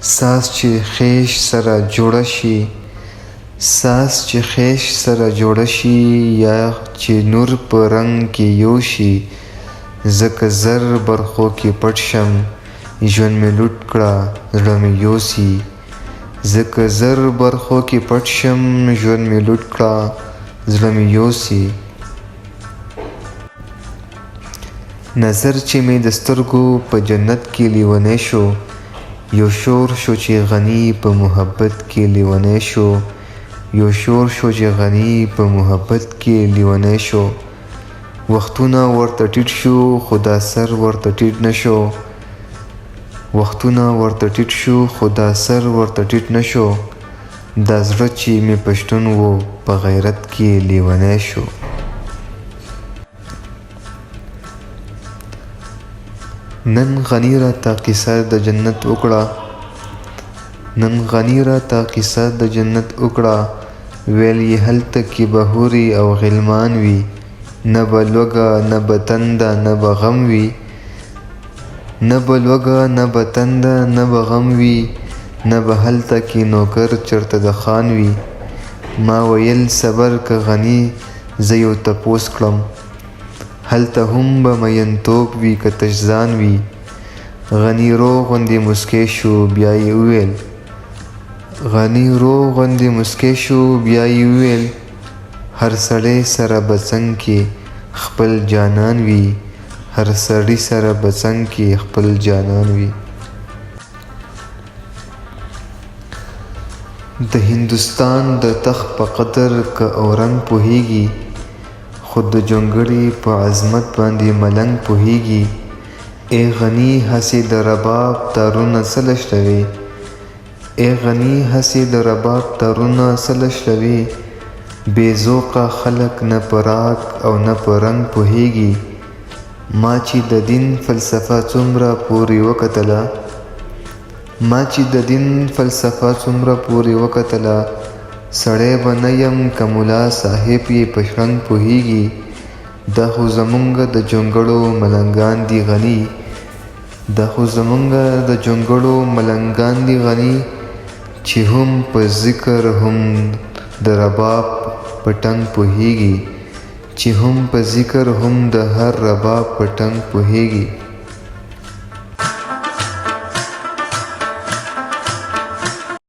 ساز چې خیش سره جوړه شي، ساز چې خیش سره جوړه شي، یا چې نور په رنگ کې یوشي. ځکه زر برخو کې پټ شم، ژوند مې لوټ کړه زړه مې یوسي. ځکه زر برخو کې پټ شم، ژوند مې لوټ کړه زړه مې یوسي. نظر چې مې د سترګو په جنت کې لیونی شو، یو شور شو چې غني په محبت کې لیونی شو. یو شور شو چې غني په محبت کې لیونی شو. وختونه ورته ټیټ شو، خو دا سر ورته ټیټ نشو. وختونه ورته ټیټ شو، خو دا سر ورته ټیټ نشو. دا زړه چې مې پښتون و په غیرت کې لیونی شو. نن غني راته قصه د جنت وکړه، نن غني راته قصه د جنت وکړه. ویل یې هلته کې به حورې او غلمان وي، نه به لوږه نه به تنده نه به غم وي. نه به لوږه نه به تنده نه به غم وي، نه به هلته کې نوکر چرته د خان وي. ما ویل صبر که غني زه یو تپوس کړم، هلته هم به مینتوب وي که تش ځان وي. غني رو غوندې مسکی شو بیا یې وویل، غني رو غوندې مسکی شو بیا یې وویل، هر سړی سره به څنګ کې خپل جانان وي. هر سړي سره به څنګ کې خپل جانان وي. د هندوستان د تخت په قدر که اورنګ پوهیږي، خود د جونګړې په عظمت باندې ملنګ پوهیږي. ای غني هسې د رباب تارونه څه لشلوي، ای غني هسې د رباب تارونه څه لشلوي. بې ذوقه خلک نه په راګ او نه په رنګ پوهیږي. ما چې د دین فلسفه څومره پورې وکتله، ما چې د دین فلسفه څومره پورې وکتله، سړی به نه یم که ملا صاحب یې په شرنګ پوهیږي. دا خو زمونږ د جونګړو ملنګان دي غني، دا خو زمونږ د جونګړو ملنګان دي غني. چې هم په ذکر هم د رباب په ټنګ پوهیږي، چې هم په ذکر هم د هر رباب په ټنګ پوهیږي.